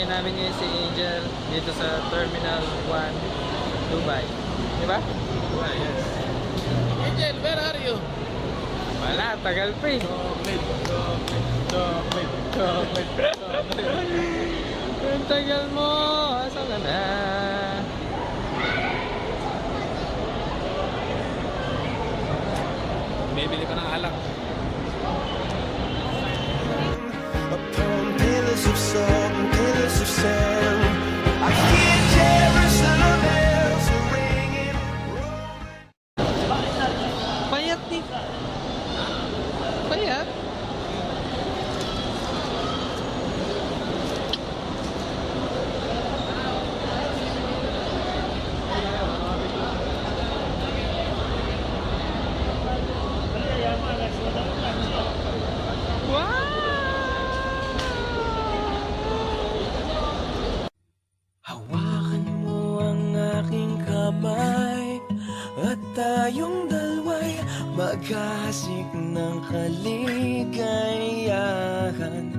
Hintayin namin ngayon si Angel dito sa Terminal 1, Dubai. Di ba? Dubai, yes. Angel, where are you? Wala, tagal pa eh. Chocolate. Ang tagal mo. Asan ka na? Bibili ka ng alak. Upon pillars of salt and pillars of sand, I hear Jerusalem bells are ringing. Payat ni. Payat? Hawakan mo ang aking kamay at tayong dalawa'y maghahasik ng kaligayahan.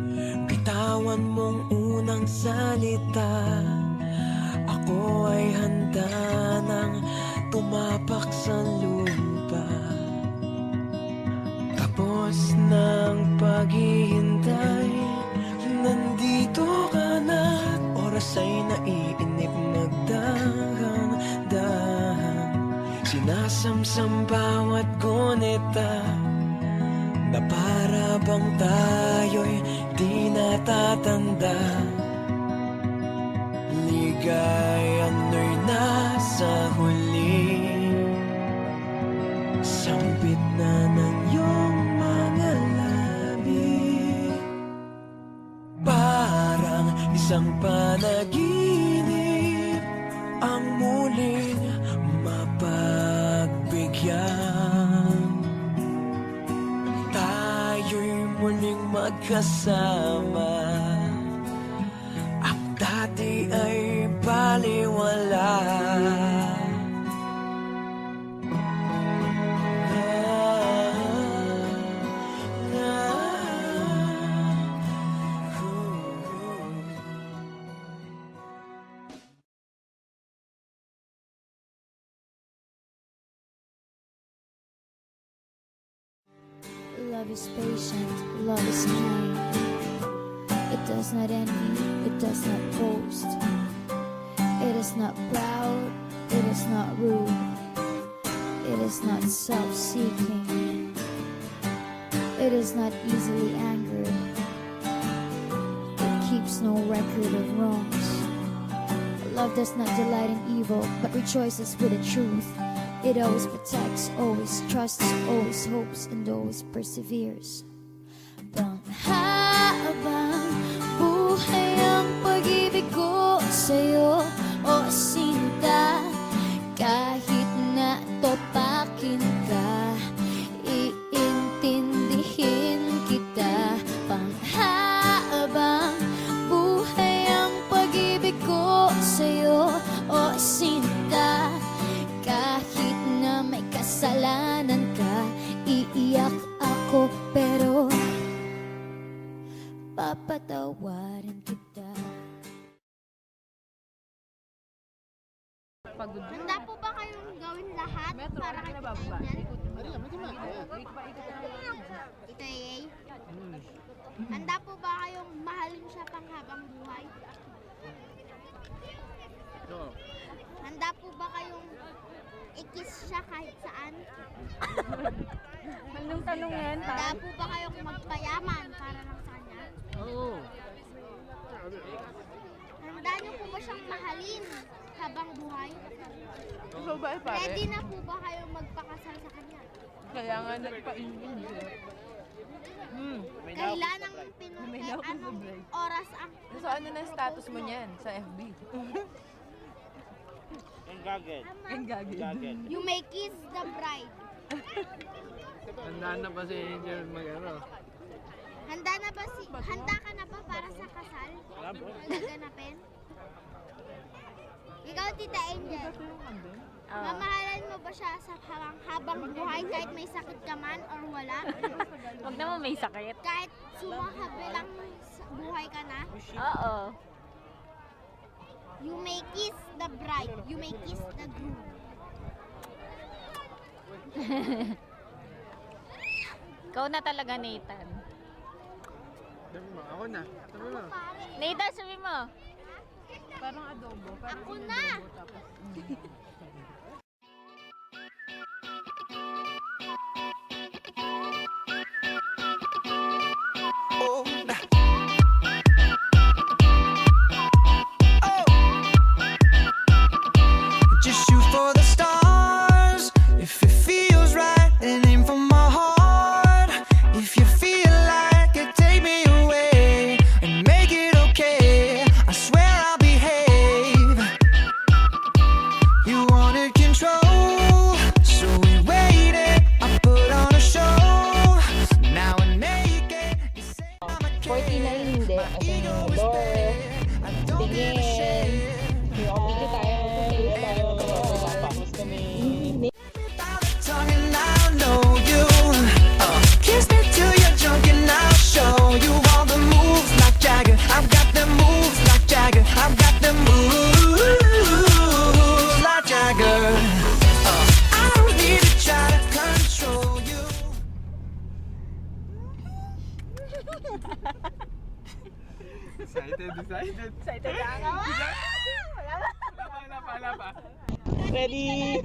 Bitawan mong unang salita, ako ay handa nang tumapak sa lupa. Tapos ng paghihintay, nandito ka na. Oras ay naiinip magdahan-dahan. Sinasamsam bawat gunita na para bang tayo'y di natatanda. Ligayan mo'y nasa huli, sambit na ng iyong mga labi. Parang isang panaginip ang muling mapagbigyan. Tayo'y muling magkasama. Ang dati ay baliwala. Love is patient, love is kind. It does not envy, it does not boast. It is not proud, it is not rude. It is not self-seeking. It is not easily angered. It keeps no record of wrongs. Love does not delight in evil, but rejoices with the truth. It always protects, always trusts, always hopes, and always perseveres. Panghabang buhay ang pag-ibig ko sa'yo, o sinta. Kahit na topakin ka, iintindihin kita. Panghabang buhay ang pag-ibig ko sa'yo, o sinta. Kahit na may kasalanan ka, iiyak ako pero papatawarin kita. Handa po ba kayong gawin lahat para kay Angel? Ito eh. Handa po ba kayong mahalin siya panghabang buhay? Handa po ba kayong i-kiss siya kahit saan? Anong tanong yan? Handa po ba kayong magpayaman para lang sa kanya? Oo. Handa niyo po ba siyang mahalin habang buhay? Ikaw ba pare? Ready na po ba kayong magpakasal sa kanya? Kaya nga nagpa-ingin. Kailan ang pinunte? Anong oras ang So ano na status mo niyan sa FB? Engaged. You may kiss the bride. Handa na pa si Angel mag-ano. Handa ka na ba para sa kasal? Gaganapin? Ikaw, Tita Angel. Mamahalan mo ba siya sa habang buhay kahit may sakit ka man or wala? Huwag naman may sakit. Kahit sumakabilang buhay ka na? Oo. You may kiss the bride. You may kiss the groom. Ikaw na talaga, Nathan. Sabi mo, ako na. Sabi mo. Nathan, sabi mo. Parang adobo. Parang Ako na! Just shoot for the stars. If it feels right, then aim for my heart. If you feel like it, take me away and make it okay. I swear I'll behave. You wanted control, so we waited. I put on a show. Now we're naked. You say I'm a 49 hindi. As in, door, tingin, hindi tayo, tapos kami, tongue and I'll know you. Kiss me till you're drunk and I'll show you all the moves like Jagger. I've got the moves like Jagger. I've got the moves like Jagger. I don't need to try to control you. Excited. Excited na ako. Wala pa. ready?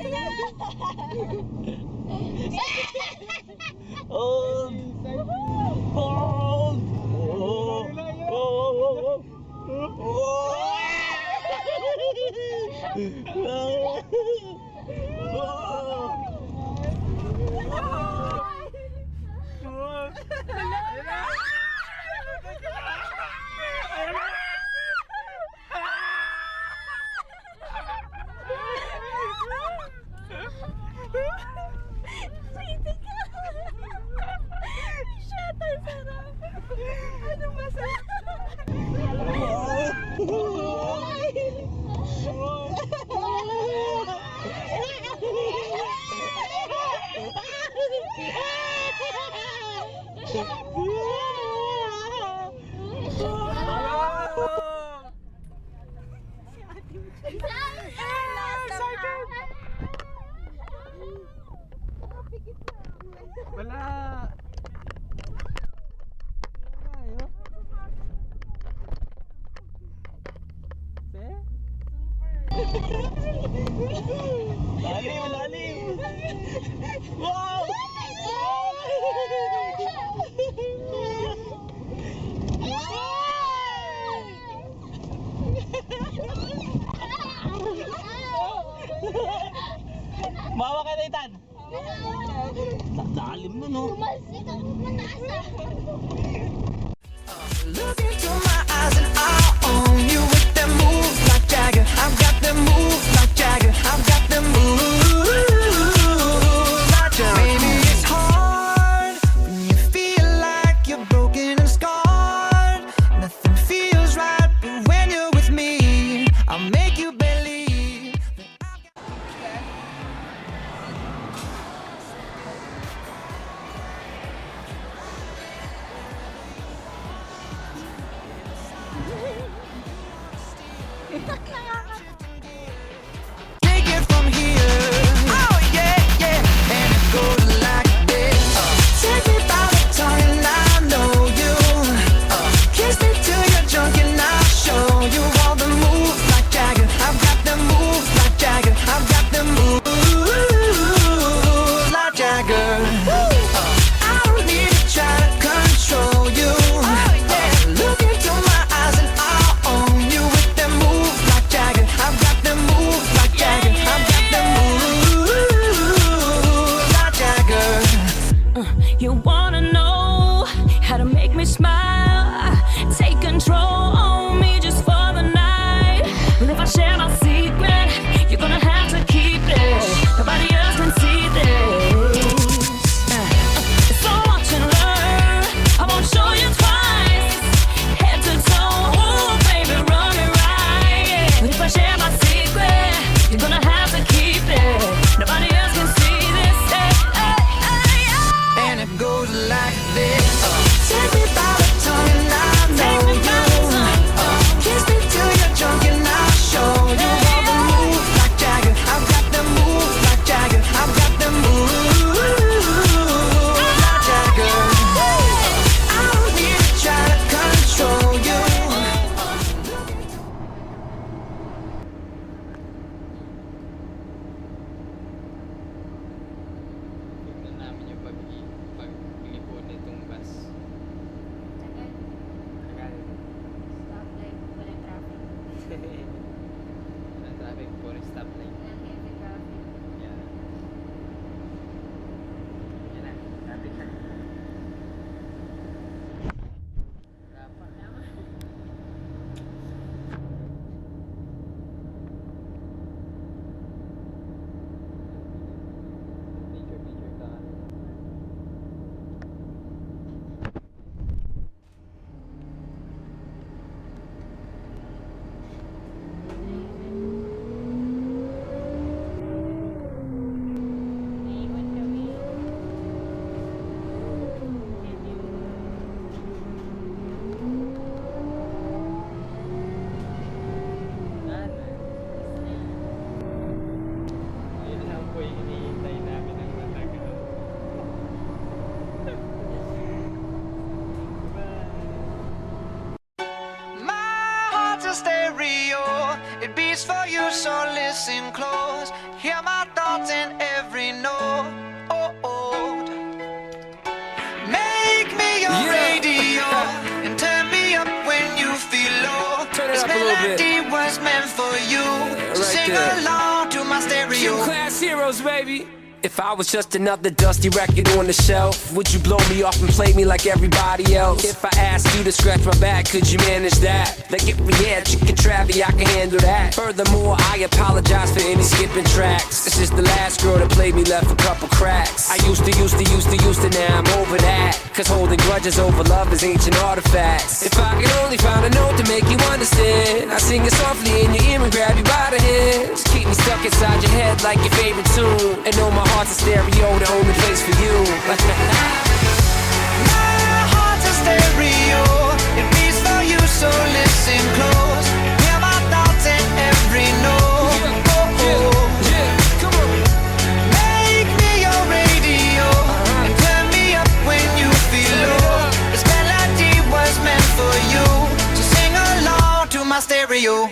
Hold! Hold! Wala. Lalim, lalim! Wow! Mawa ka, Nathan! Lalim na, no? Tumalsik ako mataas. Look into my eyes and I'll own you with them moves like Jagger. I've got them moves like Jagger. I've got them moves like Jagger. Maybe it's hard when you feel like you're broken and scarred. Nothing feels right, but when you're with me, I'll make you believe that I've got. Take it from here. Oh yeah, yeah. And it goes like this. Take me by the tongue and I know you. Kiss me till you're drunk and I'll show you all the moves like Jagger. I've got the moves like Jagger. I've got the moves like Jagger. I don't need to try to control you. Look into my eyes and I'll own you with them moves like Jagger. I've got them moves like Jagger. I've got them moves like Jagger. You wanna know how to make me smile? Take control on me just for the night. But if I share my secret, you're gonna have to keep it. Nobody else can see this. It's so watch and learn. I won't show you twice. Head to toe, ooh, baby, run it right. But if I share my secret, you're gonna have to keep it. Nobody else can see this. And it goes like this. Take me by the tongue and I know you. Kiss me till you're drunk and I'll show stereo. It beats for you, so listen close. Hear my thoughts in every note. Make me your radio and turn me up when you feel low. Turn it This up a little bit. melody was meant for you. So right sing there. along to my stereo. Class heroes, baby. If I was just another dusty record on the shelf, would you blow me off and play me like everybody else? If I asked you to scratch my back, could you manage that? Like if we had chicken travy, I can handle that. Furthermore, I apologize for any skipping tracks. This is the last girl that played me, left a couple cracks. I used to, now I'm over that. Cause holding grudges over love is ancient artifacts. If I could only find a note to make you understand, I sing it softly in your ear and grab you by the hands. Keep me stuck inside your head like your favorite tune. And know my heart's a stereo, the only place for you. My heart's a stereo. It beats for you, so listen close. Hear my thoughts in every note. Come on. Make me your radio and turn me up when you feel low. This melody was meant for you, so sing along to my stereo.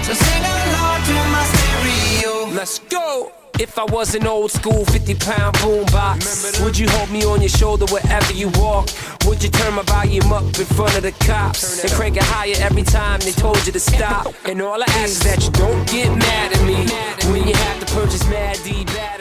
So sing along to my stereo. Let's go! If I was an old school 50-pound boombox, would you hold me on your shoulder wherever you walk? Would you turn my volume up in front of the cops and crank it higher every time they told you to stop? And all I ask is that you don't get mad at me when you have to purchase Mad D batteries.